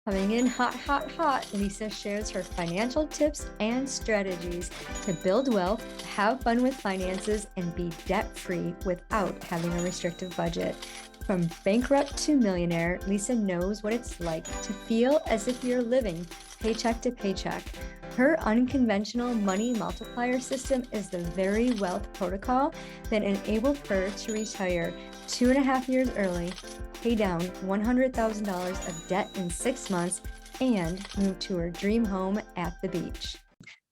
Coming in hot, hot, hot, Lisa shares her financial tips and strategies to build wealth, have fun with finances, and be debt-free without having a restrictive budget. From bankrupt to millionaire, Lisa knows what it's like to feel as if you're living paycheck to paycheck. Her unconventional money multiplier system is the very wealth protocol that enabled her to retire 2.5 years early, pay down $100,000 of debt in 6 months, and move to her dream home at the beach.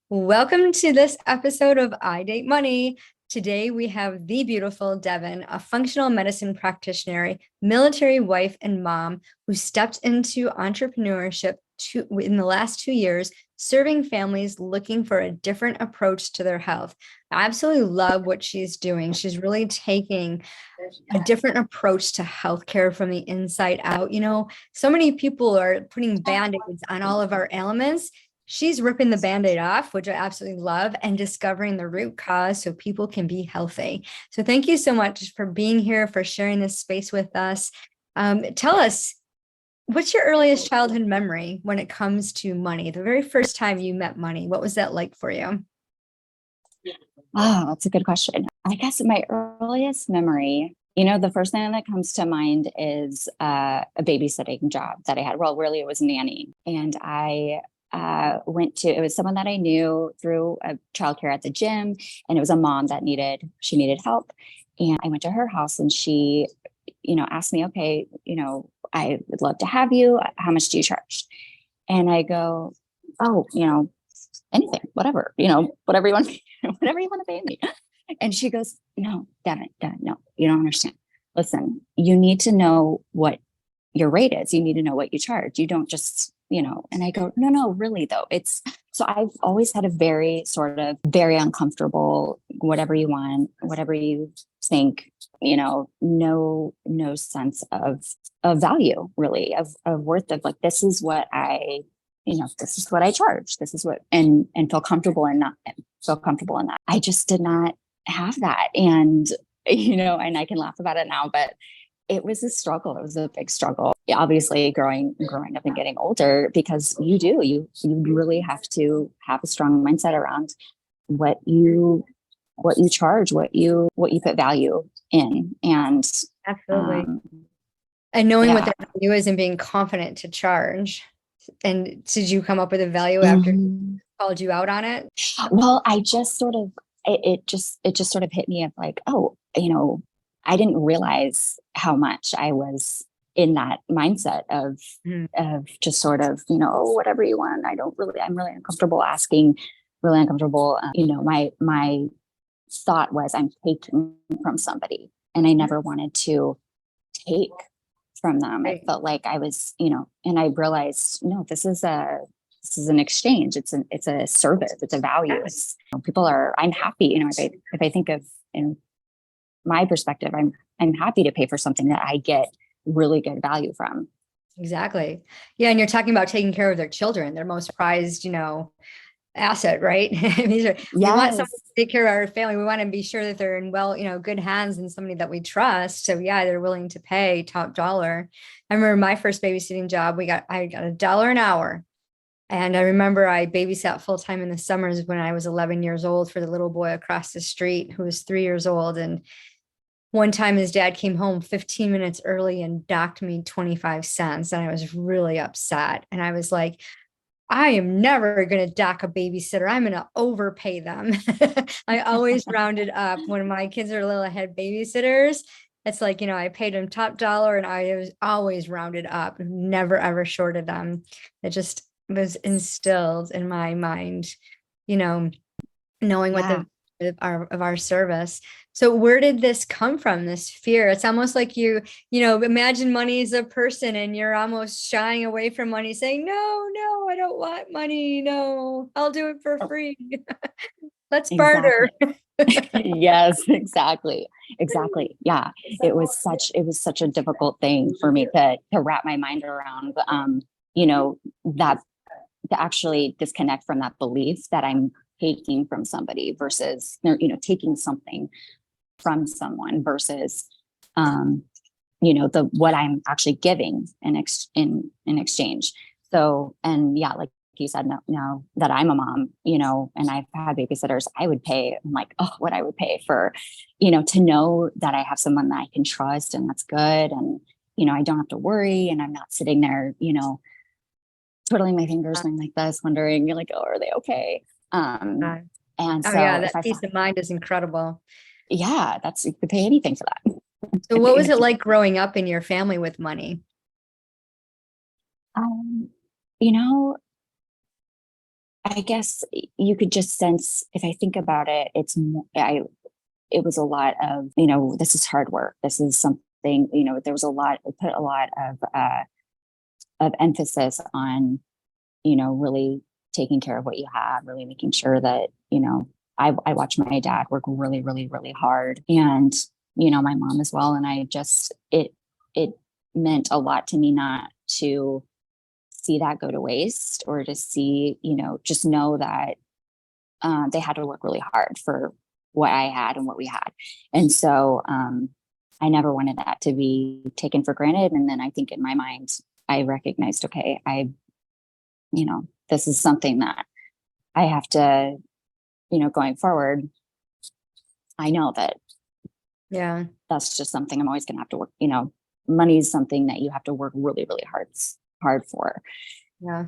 Welcome to this episode of I Date Money. Today we have the beautiful Devon, a functional medicine practitioner, military wife and mom who stepped into entrepreneurship in the last 2 years, serving families looking for a different approach to their health. I absolutely love what she's doing. She's really taking a different approach to healthcare from the inside out. You know, so many people are putting band-aids on all of our ailments. She's ripping the band-aid off, which I absolutely love, and discovering the root cause so people can be healthy. So thank you so much for being here, for sharing this space with us. Tell us, what's your earliest childhood memory when it comes to money? The very first time you met money, what was that like for you? Oh, that's a good question. I guess my earliest memory, the first thing that comes to mind is a babysitting job that I had. Well, really, it was nanny. And I it was someone that I knew through a childcare at the gym. And it was a mom that needed help. And I went to her house and she, asked me, okay, I would love to have you. How much do you charge? And I go, oh, anything, whatever, whatever you want, whatever you want to pay me. And she goes, no, Devon, no, you don't understand. Listen, you need to know what your rate is. You need to know what you charge. You don't just, and I go, no, really though. So I've always had a very uncomfortable, whatever you want, whatever you think, no sense of value really, of worth, of like, this is what I charge. This is what, and feel comfortable in that. I just did not have that. And, and I can laugh about it now, but it was a struggle. It was a big struggle. Obviously growing up and getting older, because you really have to have a strong mindset around what you charge, what you put value in. And Absolutely. And knowing what that value is and being confident to charge. And did you come up with a value after called you out on it? Well, I just sort of, it just sort of hit me of like, oh, I didn't realize how much I was in that mindset of just sort of, oh, whatever you want. I'm really uncomfortable asking, really uncomfortable. My thought was I'm taking from somebody, and I never wanted to take from them. Right. I felt like I was, and I realized, no, this is an exchange. It's a service. It's a value. I'm happy, if I think of in my perspective, I'm happy to pay for something that I get really good value from. Exactly. Yeah. And you're talking about taking care of their children, their most prized, asset, right? We want someone to take care of our family. We want to be sure that they're in good hands and somebody that we trust. So yeah, they're willing to pay top dollar. I remember my first babysitting job, I got $1 an hour. And I remember I babysat full time in the summers when I was 11 years old for the little boy across the street who was 3 years old. And one time his dad came home 15 minutes early and docked me 25 cents. And I was really upset. And I was like, I am never going to dock a babysitter. I'm going to overpay them. I always rounded up when my kids are little. I had babysitters. It's like, I paid them top dollar and I was always rounded up, never, ever shorted them. It just was instilled in my mind, knowing what the of our service. So where did this come from, this fear? It's almost like you imagine money is a person and you're almost shying away from money, saying, no, I don't want money. No, I'll do it for free. Let's barter. Yes, exactly. Yeah. It was such a difficult thing for me to wrap my mind around, that to actually disconnect from that belief that I'm taking from somebody versus, taking something from someone versus, what I'm actually giving in exchange. So, and yeah, like you said, no, now that I'm a mom, and I've had babysitters, I would pay, I'm like, oh, what I would pay for, to know that I have someone that I can trust and that's good. And, I don't have to worry and I'm not sitting there, twiddling my fingers going like this, wondering, you're like, oh, are they okay? Uh, And oh yeah, so if that I, peace of mind is incredible. yeah, you could pay anything for that. So what was it like growing up in your family with money? Um, you know, I guess you could just sense, if I think about it, it was a lot of, this is hard work. This is something, there was put a lot of emphasis on, really taking care of what you have, really making sure that, I watched my dad work really, really, really hard, and, my mom as well. And it meant a lot to me not to see that go to waste, or to see, just know that they had to work really hard for what I had and what we had. And so I never wanted that to be taken for granted. And then I think in my mind, I recognized, okay, this is something that I have to, going forward, I know that Yeah. that's just something I'm always going to have to work, money is something that you have to work really, really hard for. Yeah.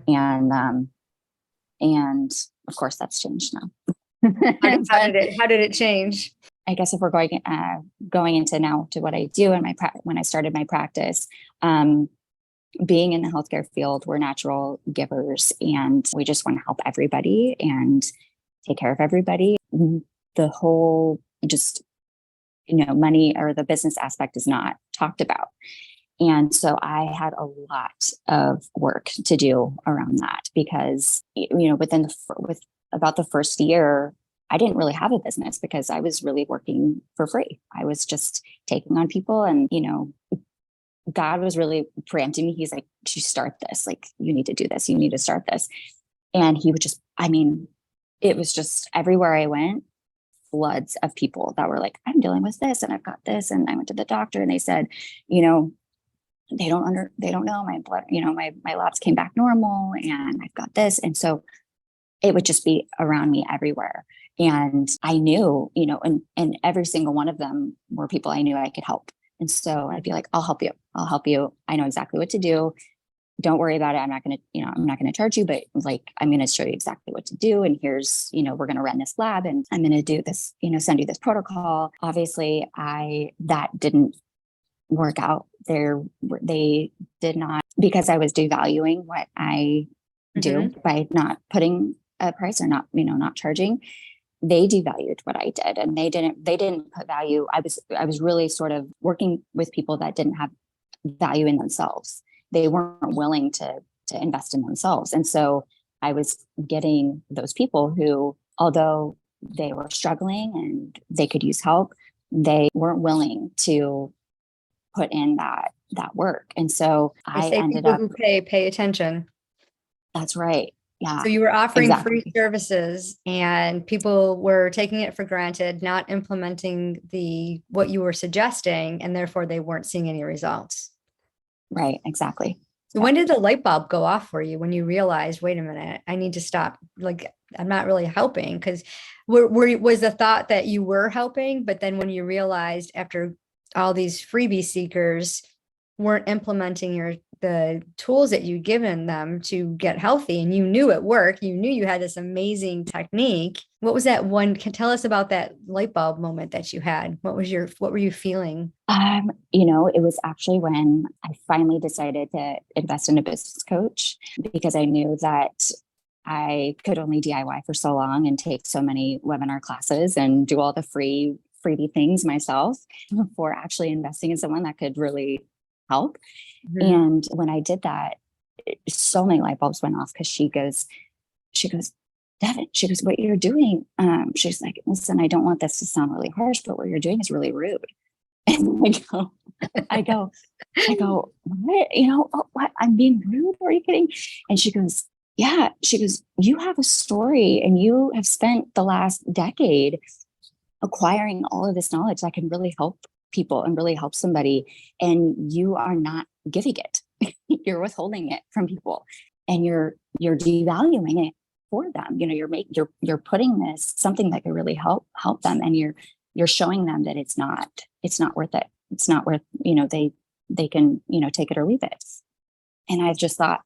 And of course that's changed now. How did it change? I guess if we're going into now to what I do in when I started my practice, being in the healthcare field, we're natural givers and we just want to help everybody and take care of everybody. The whole just, money or the business aspect is not talked about. And so I had a lot of work to do around that because, with about the first year, I didn't really have a business because I was really working for free. I was just taking on people and, God was really preempting me. He's like, you start this, like, you need to do this. You need to start this. And he would just, it was just everywhere I went, floods of people that were like, I'm dealing with this and I've got this. And I went to the doctor and they said, they don't know my blood, my labs came back normal and I've got this. And so it would just be around me everywhere. And I knew, and every single one of them were people I knew I could help. And so I'd be like, I'll help you. I'll help you. I know exactly what to do. Don't worry about it. I'm not going to charge you, but like, I'm going to show you exactly what to do. And here's, we're going to run this lab and I'm going to do this, send you this protocol. Obviously that didn't work out there. They did not, because I was devaluing what I do by not putting a price or not charging. They devalued what I did and they didn't put value. I was really sort of working with people that didn't have value in themselves. They weren't willing to invest in themselves. And so I was getting those people who, although they were struggling and they could use help, they weren't willing to put in that work. And so I ended up, who pay attention. That's right. Yeah. So you were offering exactly. free services and people were taking it for granted, not implementing what you were suggesting, and therefore they weren't seeing any results. Right. Exactly. So when did the light bulb go off for you when you realized, wait a minute, I need to stop? Like, I'm not really helping, because was the thought that you were helping, but then when you realized after all these freebie seekers weren't implementing the tools that you'd given them to get healthy, and you knew it worked, you knew you had this amazing technique. What was that one? Tell us about that light bulb moment that you had. What were you feeling? It was actually when I finally decided to invest in a business coach, because I knew that I could only DIY for so long and take so many webinar classes and do all the freebie things myself before actually investing in someone that could really help. And when I did that, so many light bulbs went off, because she goes, Devon, she goes, what you're doing, she's like, listen, I don't want this to sound really harsh, but what you're doing is really rude. And I go, what? What? I'm being rude? Are you kidding? And she goes, yeah. She goes, you have a story and you have spent the last decade acquiring all of this knowledge that can really help people and really help somebody. And you are not giving it. You're withholding it from people. and you're devaluing it for them. You're putting this something that could really help them, and you're showing them that it's not worth it. It's not worth, they can, take it or leave it. And I've just thought,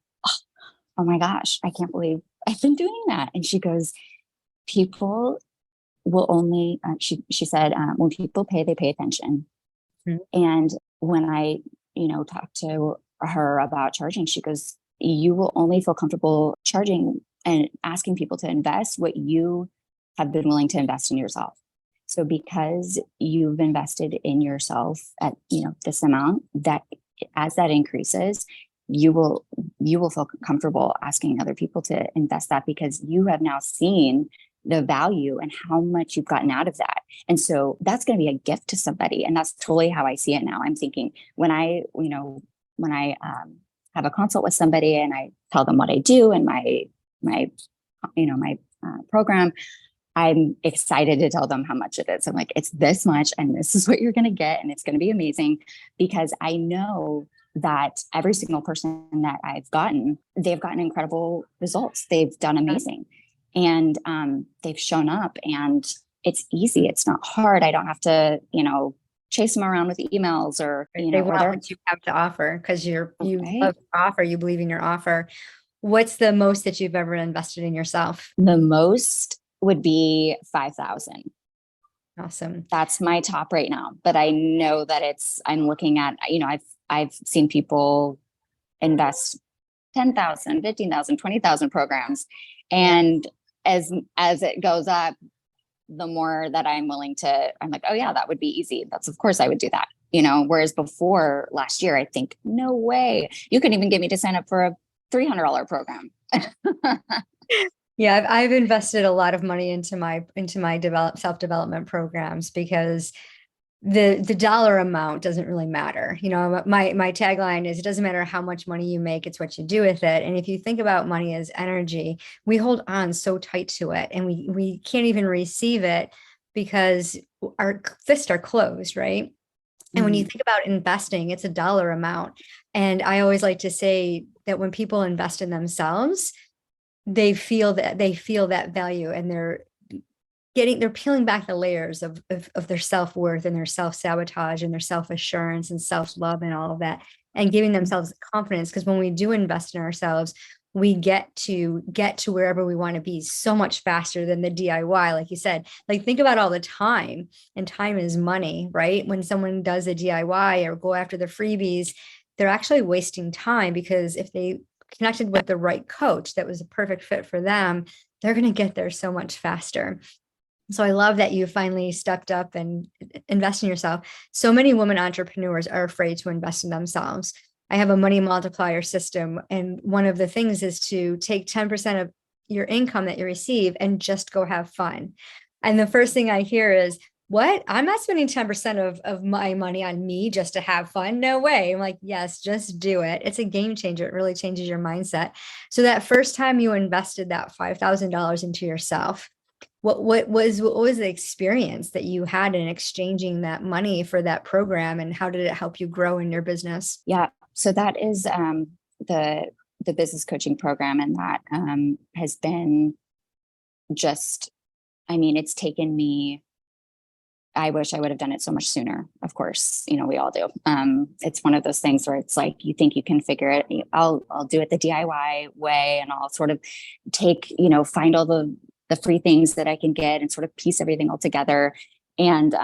oh my gosh, I can't believe I've been doing that. And she goes, people will only, she said, when people pay, they pay attention. And when I, talked to her about charging, she goes, you will only feel comfortable charging and asking people to invest what you have been willing to invest in yourself. So because you've invested in yourself at, this amount, that as that increases, you will feel comfortable asking other people to invest that, because you have now seen the value and how much you've gotten out of that. And so that's going to be a gift to somebody. And that's totally how I see it now. I'm thinking when I have a consult with somebody and I tell them what I do and my program, I'm excited to tell them how much it is. I'm like, it's this much and this is what you're going to get. And it's going to be amazing, because I know that every single person that I've gotten, they've gotten incredible results. They've done amazing. And they've shown up, and it's easy. It's not hard. I don't have to, chase them around with emails or, they want what you have to offer, because you love to offer, you believe in your offer. What's the most that you've ever invested in yourself? The most would be 5,000. Awesome. That's my top right now. But I know that I'm looking at, I've seen people invest 10,000, 15,000, 20,000 programs. And as it goes up, the more that I'm like, oh yeah, that would be easy. Of course I would do that. Whereas before last year, I think, no way, you couldn't even get me to sign up for a $300 program. Yeah, I've invested a lot of money into my self-development programs, because the dollar amount doesn't really matter. My tagline is, it doesn't matter how much money you make, it's what you do with it. And if you think about money as energy, we hold on so tight to it, and we can't even receive it because our fists are closed, right? And when you think about investing, it's a dollar amount. And I always like to say that when people invest in themselves, they feel that value, and they're peeling back the layers of their self-worth and their self-sabotage and their self-assurance and self-love and all of that, and giving themselves confidence. Because when we do invest in ourselves, we get to wherever we want to be so much faster than the DIY. Like you said, like, think about all the time, and time is money, right? When someone does a DIY or go after the freebies, they're actually wasting time, because if they connected with the right coach that was a perfect fit for them, they're going to get there so much faster. So I love that you finally stepped up and invest in yourself. So many women entrepreneurs are afraid to invest in themselves. I have a money multiplier system, and one of the things is to take 10% of your income that you receive and just go have fun. And the first thing I hear is, what? I'm not spending 10% of my money on me just to have fun. No way. I'm like, yes, just do it. It's a game changer. It really changes your mindset. So that first time you invested that $5,000 into yourself, what was the experience that you had in exchanging that money for that program, and how did it help you grow in your business? Yeah. So that is the business coaching program. And that has been just, it's taken me, I wish I would have done it so much sooner. Of course, we all do. It's one of those things where it's like, you think you can figure it. I'll do it the DIY way, and I'll sort of find all the free things that I can get and sort of piece everything all together, and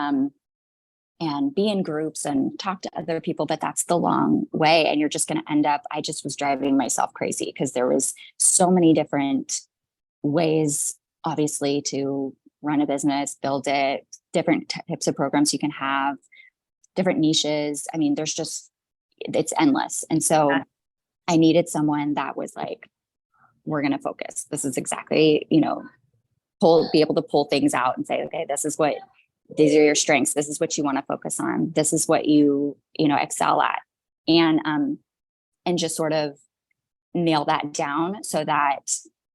be in groups and talk to other people. But that's the long way. And you're just going to end up, I just was driving myself crazy, because there was so many different ways, obviously, to run a business, build it, different types of programs you can have, different niches. It's endless. And so I needed someone that was like, we're going to focus. This is exactly, be able to pull things out and say, okay, these are your strengths. This is what you want to focus on. This is what you excel at. And just sort of nail that down so that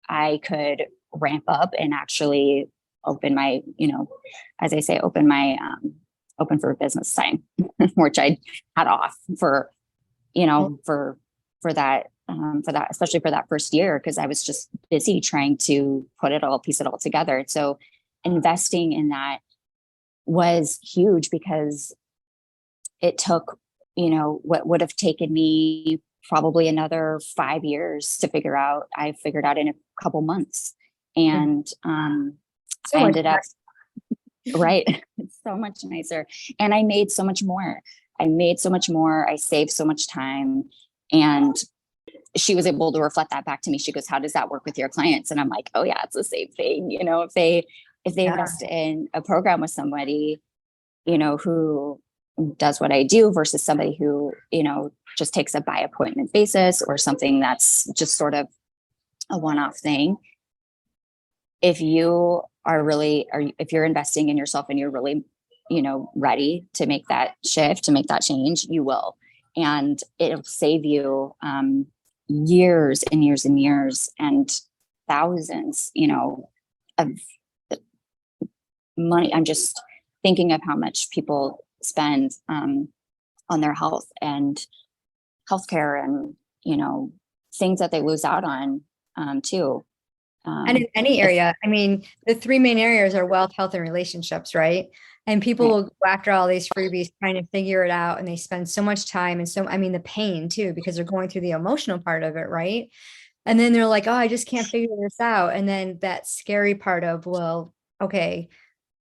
I could ramp up and actually open my, as I say, open for business time, which I had off for, for that for that, especially for that first year, because I was just busy trying to piece it all together. So investing in that was huge, because it took, what would have taken me probably another 5 years to figure out, I figured out in a couple months. And So I much ended up, right. It's so much nicer. And I made so much more. I saved so much time. And she was able to reflect that back to me. She goes, how does that work with your clients? And I'm like, oh yeah, it's the same thing. If they invest in a program with somebody, who does what I do versus somebody who, just takes a by appointment basis or something that's just sort of a one-off thing. If you are really, if you're investing in yourself and you're really, ready to make that shift, to make that change, you will. And it'll save you years and years and years and thousands, of money. I'm just thinking of how much people spend on their health and healthcare, and things that they lose out on too. And in any area, I mean, the three main areas are wealth, health, and relationships, right? And people will go after all these freebies trying to figure it out, and they spend so much time and the pain too, because they're going through the emotional part of it, right? And then they're like, oh, I just can't figure this out. And then that scary part of, well, okay,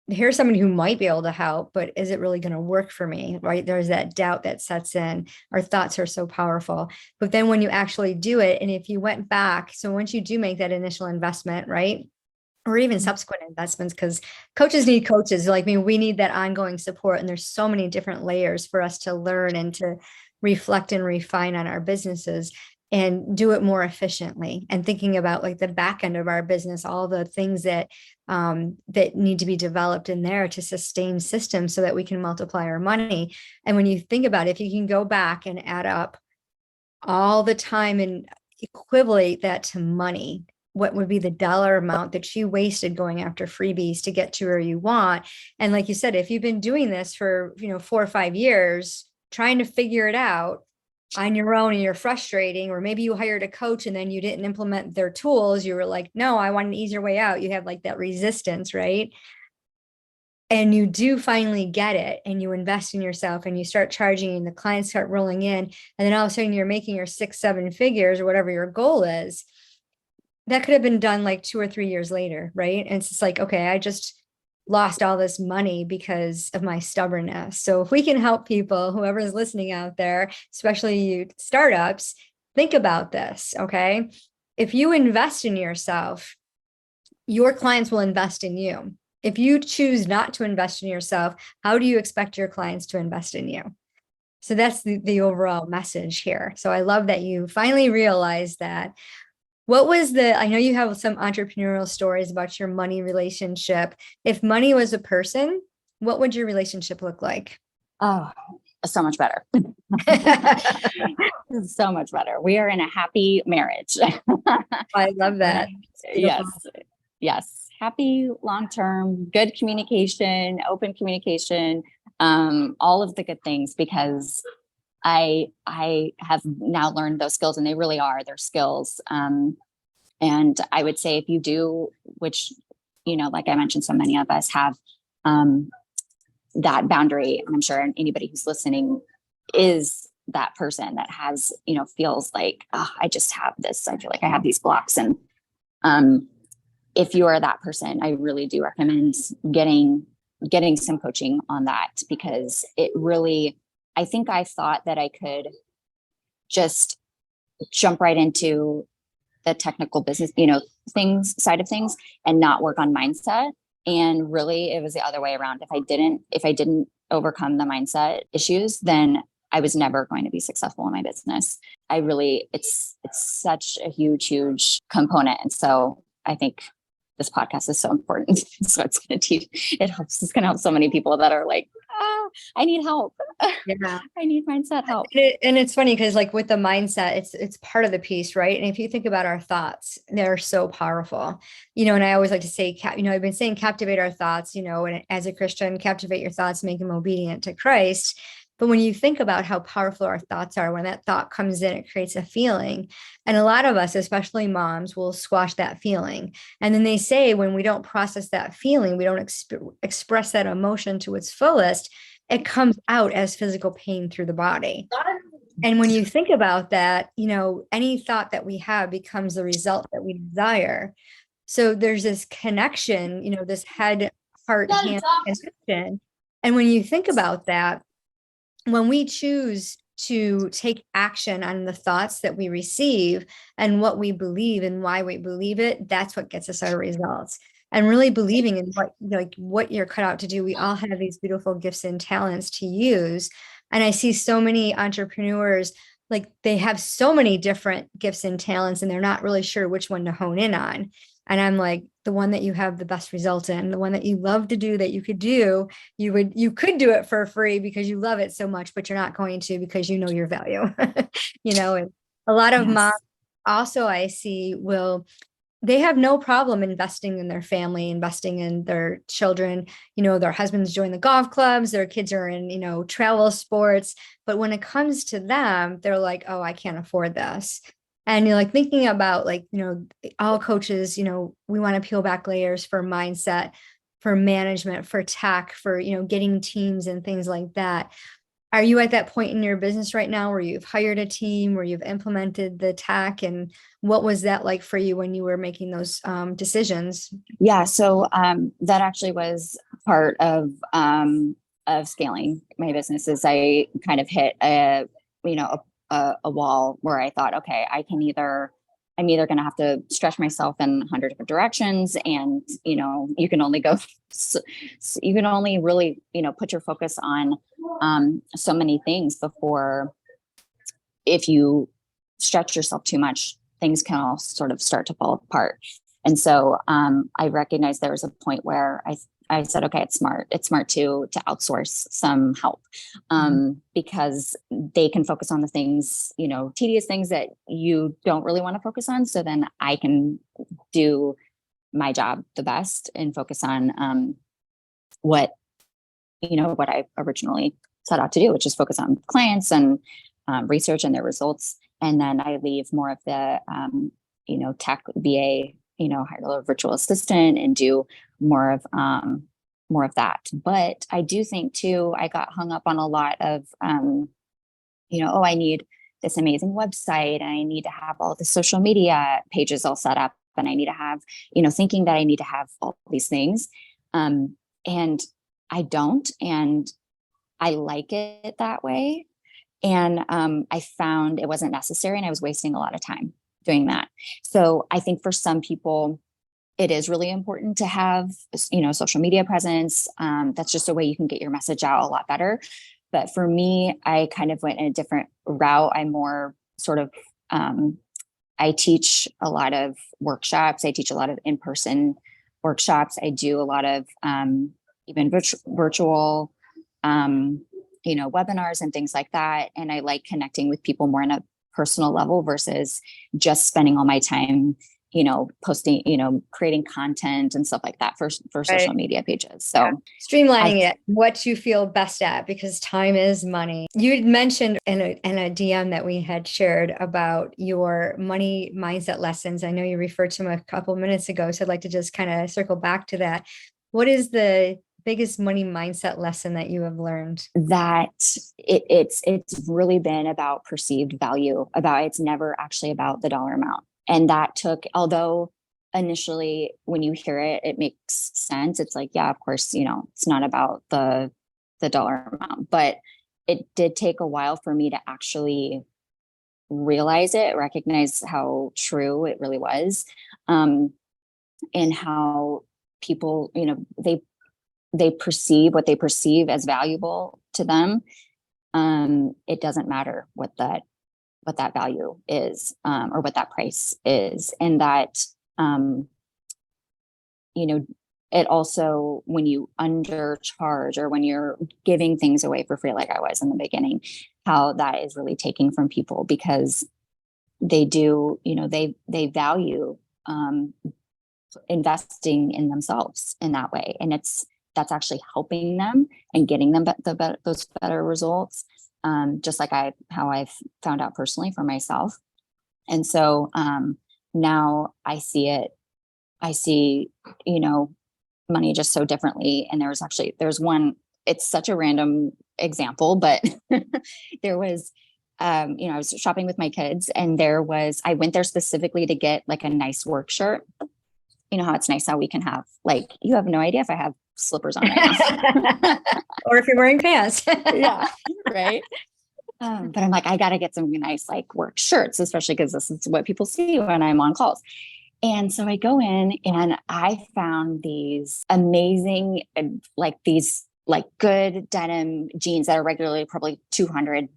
here's somebody who might be able to help, but is it really going to work for me? Right? There's that doubt that sets in. Our thoughts are so powerful. But then when you actually do it, and if you went back, so once you do make that initial investment, right? Or even subsequent investments, because coaches need coaches. Like me, we need that ongoing support. And there's so many different layers for us to learn and to reflect and refine on our businesses and do it more efficiently, and thinking about like the back end of our business, all the things that that need to be developed in there to sustain systems so that we can multiply our money. And when you think about it, if you can go back and add up all the time and equivalent that to money, what would be the dollar amount that you wasted going after freebies to get to where you want? And like you said, if you've been doing this for 4 or 5 years, trying to figure it out on your own, and you're frustrating, or maybe you hired a coach and then you didn't implement their tools, you were like, no, I want an easier way out. You have like that resistance, right? And you do finally get it, and you invest in yourself, and you start charging, and the clients start rolling in, and then all of a sudden you're making your 6-7 figures or whatever your goal is. That could have been done like 2 or 3 years later, right? And it's just like, okay, I just lost all this money because of my stubbornness. So if we can help people, whoever's listening out there, especially you startups, think about this, okay? If you invest in yourself, your clients will invest in you. If you choose not to invest in yourself, how do you expect your clients to invest in you? So that's the overall message here. So I love that you finally realized that. What was I know you have some entrepreneurial stories about your money relationship. If money was a person, what would your relationship look like? Oh, so much better. So much better. We are in a happy marriage. I love that. Yes. Happy, long-term, good communication, open communication, all of the good things, because I have now learned those skills, and they really are their skills. And I would say if you do, which, like I mentioned, so many of us have that boundary, and I'm sure anybody who's listening is that person that has, feels like, oh, I just have this, I feel like I have these blocks. And if you are that person, I really do recommend getting some coaching on that, because it really, I think I thought that I could just jump right into the technical business, side of things, and not work on mindset. And really it was the other way around. If I didn't overcome the mindset issues, then I was never going to be successful in my business. It's such a huge component. And so I think this podcast is so important. So it's going to help so many people that are like, I need help. Yeah. I need mindset help. And it's funny because like with the mindset, it's part of the piece, right? And if you think about our thoughts, they're so powerful, and I always like to say, I've been saying captivate our thoughts, and as a Christian, captivate your thoughts, make them obedient to Christ. But when you think about how powerful our thoughts are, when that thought comes in, it creates a feeling. And a lot of us, especially moms, will squash that feeling. And then they say when we don't process that feeling, we don't express that emotion to its fullest, it comes out as physical pain through the body. And when you think about that, any thought that we have becomes the result that we desire. So there's this connection, this head, heart, hand connection. And when you think about that, when we choose to take action on the thoughts that we receive and what we believe and why we believe it, that's what gets us our results. And really believing in what you're cut out to do. We all have these beautiful gifts and talents to use. And I see so many entrepreneurs, like they have so many different gifts and talents, and they're not really sure which one to hone in on. And I'm like, the one that you have the best result in, the one that you love to do, that you could do, you could do it for free because you love it so much, but you're not going to because you know your value. And a lot of moms also I see they have no problem investing in their family, investing in their children. Their husbands join the golf clubs, their kids are in, travel sports. But when it comes to them, they're like, oh, I can't afford this. And you're like thinking about all coaches, we want to peel back layers for mindset, for management, for tech, for, getting teams and things like that. Are you at that point in your business right now where you've hired a team, where you've implemented the tech? And what was that like for you when you were making those decisions? Yeah. So that actually was part of scaling my business. Is I kind of hit a wall where I thought, okay, I'm either going to have to stretch myself in 100 different directions, and you can only really put your focus on so many things before, if you stretch yourself too much, things can all sort of start to fall apart. And so I recognized there was a point where I said, okay, it's smart to outsource some help, because they can focus on the things, tedious things that you don't really want to focus on. So then I can do my job the best and focus on what I originally set out to do, which is focus on clients and research and their results. And then I leave more of the, tech VA, hire a virtual assistant and do more of that. But I do think too, I got hung up on a lot of, I need this amazing website, and I need to have all the social media pages all set up, and I need to have, thinking that I need to have all these things. And I don't, and I like it that way. And I found it wasn't necessary, and I was wasting a lot of time doing that. So I think for some people, it is really important to have, social media presence. That's just a way you can get your message out a lot better. But for me, I kind of went in a different route. I'm more sort of, I teach a lot of workshops. I teach a lot of in-person workshops. I do a lot of even virtual, webinars and things like that. And I like connecting with people more on a personal level versus just spending all my time, posting, creating content and stuff like that for social media pages. So streamlining it, what you feel best at, because time is money. You had mentioned in a DM that we had shared about your money mindset lessons. I know you referred to them a couple minutes ago, so I'd like to just kind of circle back to that. What is the biggest money mindset lesson that you have learned? That it's really been about perceived value. It's never actually about the dollar amount. And that took, although initially when you hear it, it makes sense. It's like, yeah, of course, it's not about the dollar amount, but it did take a while for me to actually realize it, recognize how true it really was. And how people, they perceive what they perceive as valuable to them. It doesn't matter what that value is, or what that price is. And that, it also, when you undercharge or when you're giving things away for free, like I was in the beginning, how that is really taking from people, because they do, they value, investing in themselves in that way. And it's that's actually helping them and getting them those better results. Just like how I've found out personally for myself. And so now I see, money just so differently. And there's one, it's such a random example, but there was, I was shopping with my kids, and I went there specifically to get like a nice work shirt. You know how it's nice how we can have, like, you have no idea if I have slippers on right now. Or if you're wearing pants. Yeah. Right. But I'm like, I got to get some nice like work shirts, especially because this is what people see when I'm on calls. And so I go in and I found these amazing, good denim jeans that are regularly probably $250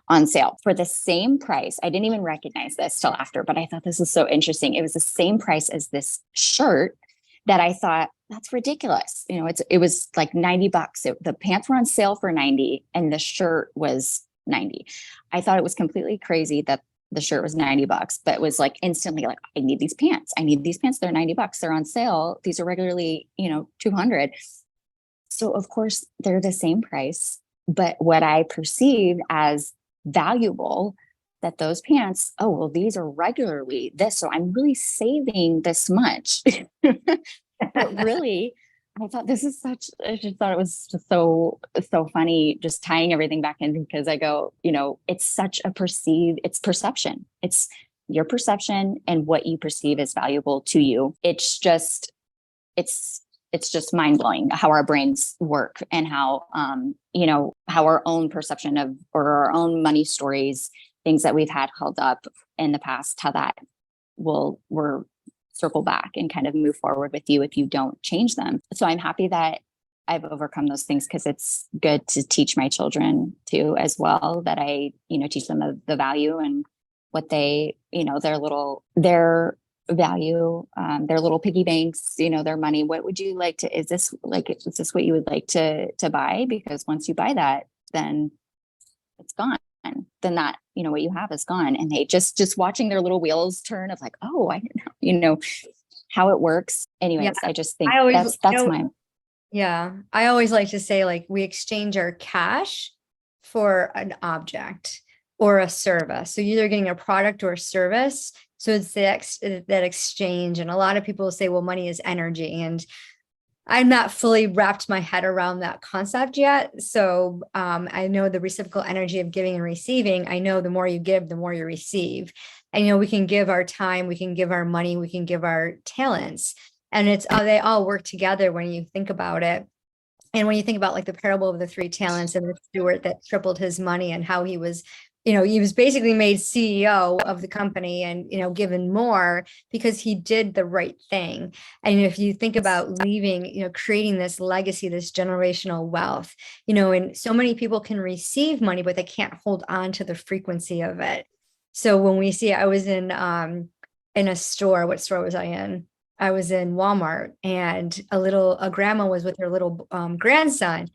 on sale for the same price. I didn't even recognize this till after, but I thought this is so interesting. It was the same price as this shirt that I thought, that's ridiculous. It was like $90. The pants were on sale for $90 and the shirt was $90. I thought it was completely crazy that the shirt was $90, but it was like instantly like, I need these pants. They're $90. They're on sale. These are regularly, $200. So of course they're the same price, but what I perceived as valuable, that those pants, oh, well, these are regularly this, so I'm really saving this much. But really, I thought I just thought it was just so funny, just tying everything back in, because I go, it's it's perception. It's your perception and what you perceive as valuable to you. It's just mind blowing how our brains work, and how, how our own perception of, or our own money stories, things that we've had held up in the past, how that we're circle back and kind of move forward with you if you don't change them. So I'm happy that I've overcome those things, because it's good to teach my children too, as well, that I, teach them the value and what they, their value, their little piggy banks, their money. What would you like to, is this what you would like to buy? Because once you buy that, then it's gone. Then that, what you have is gone. And they just watching their little wheels turn of like, oh, I didn't know, how it works. Anyways, yeah. I just think that's mine. Yeah. I always like to say, like, we exchange our cash for an object or a service. So you're either getting a product or a service. So it's that exchange. And a lot of people say, well, money is energy. And I'm not fully wrapped my head around that concept yet. So I know the reciprocal energy of giving and receiving. I know the more you give, the more you receive. And, we can give our time, we can give our money, we can give our talents. And they all work together when you think about it. And when you think about like the parable of the 3 talents and the steward that tripled his money, and how he was basically made CEO of the company, and, given more because he did the right thing. And if you think about leaving, creating this legacy, this generational wealth, and so many people can receive money, but they can't hold on to the frequency of it. So when we see, I was in a store. What store was I in? I was in Walmart, and a grandma was with her little grandson.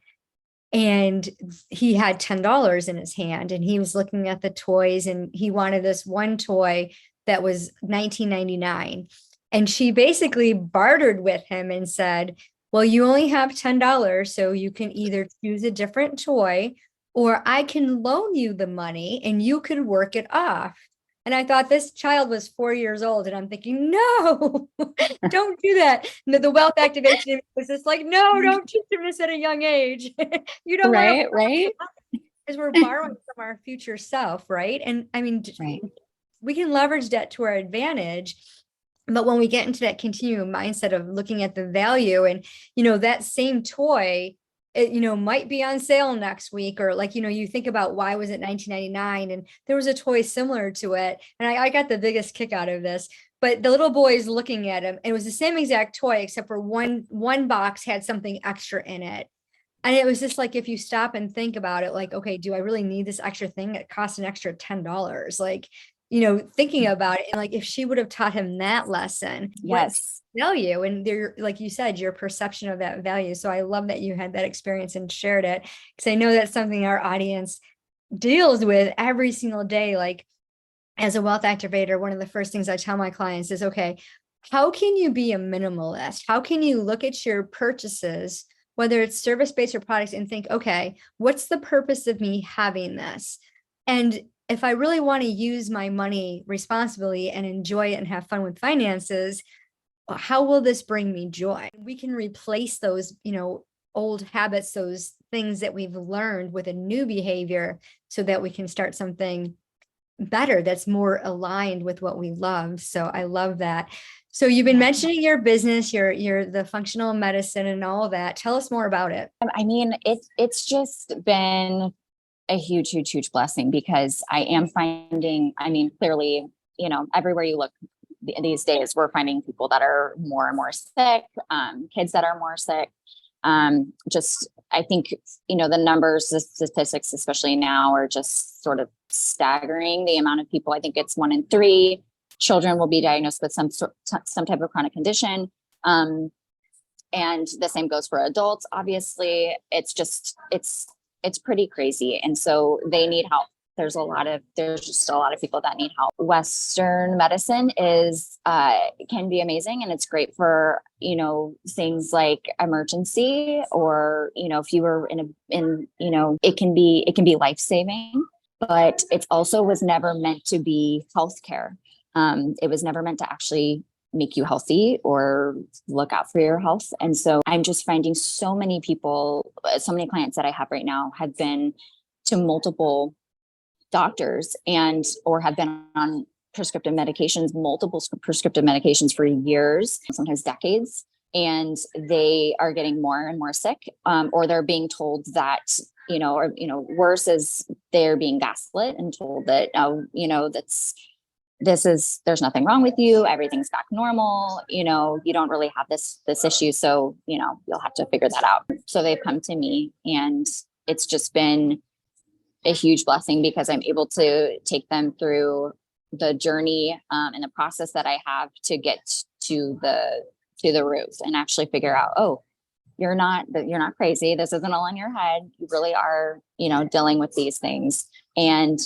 And he had $10 in his hand, and he was looking at the toys, and he wanted this one toy that was $19.99. And she basically bartered with him and said, well, you only have $10, so you can either choose a different toy, or I can loan you the money and you could work it off. And I thought this child was 4 years old, and I'm thinking, no, don't do that. And the wealth activation was just like, no, don't teach him this at a young age. You don't right. Because we're borrowing from our future self, right? And I mean, right. We can leverage that to our advantage. But when we get into that continuum mindset of looking at the value, and, that same toy, it, might be on sale next week, or like, you think about, why was it $19.99? And there was a toy similar to it. And I got the biggest kick out of this, but the little boy is looking at him. It was the same exact toy, except for one box had something extra in it. And it was just like, if you stop and think about it, like, okay, do I really need this extra thing? It costs an extra $10. Like, thinking about it, and like, if she would have taught him that lesson, yes, value, and there, like you said, your perception of that value. So I love that you had that experience and shared it, because I know that's something our audience deals with every single day. Like, as a wealth activator, one of the first things I tell my clients is, okay, how can you be a minimalist? How can you look at your purchases, whether it's service-based or products, and think, okay, what's the purpose of me having this? And if I really want to use my money responsibly and enjoy it and have fun with finances, how will this bring me joy? We can replace those, old habits, those things that we've learned with a new behavior so that we can start something better that's more aligned with what we love. So I love that. So you've been mentioning your business, your the functional medicine and all of that. Tell us more about it. I mean, it's just been a huge, huge, huge blessing because I am finding, I mean, clearly, everywhere you look these days, we're finding people that are more and more sick, kids that are more sick. I think, the numbers, the statistics, especially now, are just sort of staggering. The amount of people, I think it's 1 in 3 children will be diagnosed with some type of chronic condition. And the same goes for adults. Obviously, it's pretty crazy. And so they need help. There's just a lot of people that need help. Western medicine can be amazing, and it's great for, things like emergency, or, if you were it can be life-saving, but it also was never meant to be healthcare. It was never meant to actually make you healthy or look out for your health. And so I'm just finding so many clients that I have right now have been to multiple doctors or have been on multiple prescriptive medications for years, sometimes decades. And they are getting more and more sick, or they're being told that, worse is they're being gaslit and told that, there's nothing wrong with you. Everything's back normal. You don't really have this issue. So, you'll have to figure that out. So they've come to me, and it's just been a huge blessing because I'm able to take them through the journey, and the process that I have to get to the root and actually figure out, oh, you're not crazy. This isn't all in your head. You really are, dealing with these things, and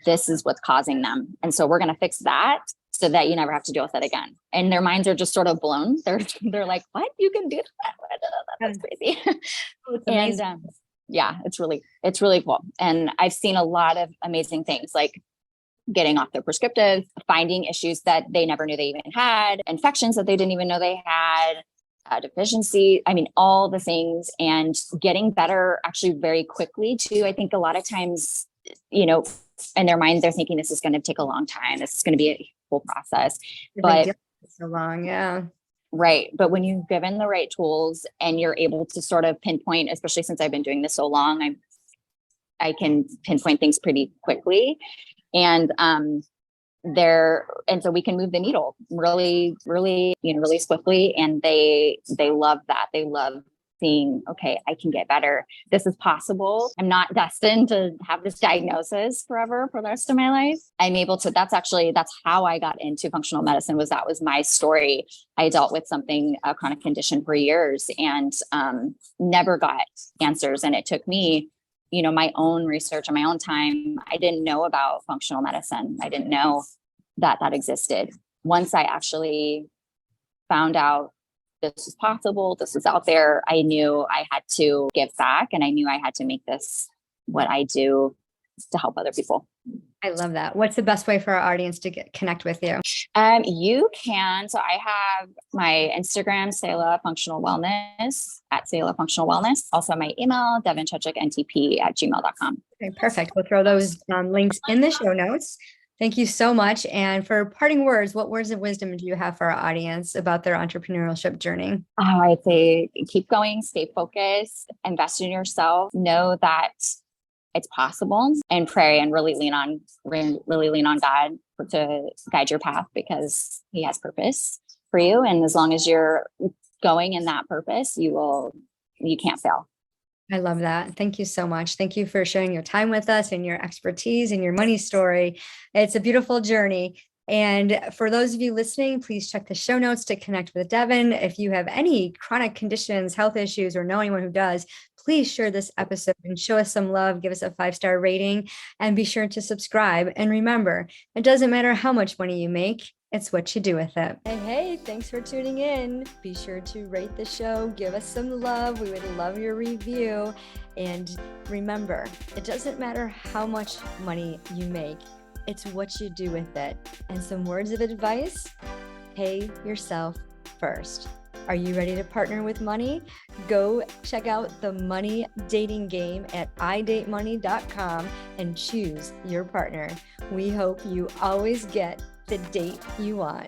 this is what's causing them. And so we're going to fix that so that you never have to deal with it again. And their minds are just sort of blown. They're like, what? You can do that? That's crazy. And yeah, it's really cool. And I've seen a lot of amazing things, like getting off their prescriptive, finding issues that they never knew they even had, infections that they didn't even know they had, deficiency. I mean, all the things, and getting better actually very quickly too. I think a lot of times, in their mind, they're thinking this is going to take a long time. This is going to be a whole process, but so long. Yeah. Right. But when you've given the right tools and you're able to sort of pinpoint, especially since I've been doing this so long, I can pinpoint things pretty quickly. And so we can move the needle really, really, really swiftly. And they love that. They love seeing, okay, I can get better. This is possible. I'm not destined to have this diagnosis forever for the rest of my life. I'm able to, that's how I got into functional medicine. That was my story. I dealt with a chronic condition for years, and never got answers. And it took me, my own research and my own time. I didn't know about functional medicine. I didn't know that existed. Once I actually found out this is possible, this is out there, I knew I had to give back, and I knew I had to make this what I do to help other people. I love that. What's the best way for our audience to connect with you? You can. So I have my Instagram, Selah Functional Wellness, at Selah Functional Wellness. Also my email, Devon Chechic, ntp@gmail.com. Okay, perfect. We'll throw those links in the show notes. Thank you so much. And for parting words, what words of wisdom do you have for our audience about their entrepreneurship journey? Oh, I'd say keep going, stay focused, invest in yourself, know that it's possible, and pray and really lean on God to guide your path, because He has purpose for you. And as long as you're going in that purpose, you can't fail. I love that. Thank you so much. Thank you for sharing your time with us and your expertise and your money story. It's a beautiful journey. And for those of you listening, please check the show notes to connect with Devon. If you have any chronic conditions, health issues, or know anyone who does, please share this episode and show us some love. Give us a 5-star rating and be sure to subscribe. And remember, it doesn't matter how much money you make, it's what you do with it. Hey, thanks for tuning in. Be sure to rate the show, give us some love. We would love your review. And remember, it doesn't matter how much money you make, it's what you do with it. And some words of advice: pay yourself first. Are you ready to partner with money? Go check out the money dating game at idatemoney.com and choose your partner. We hope you always get the date you want.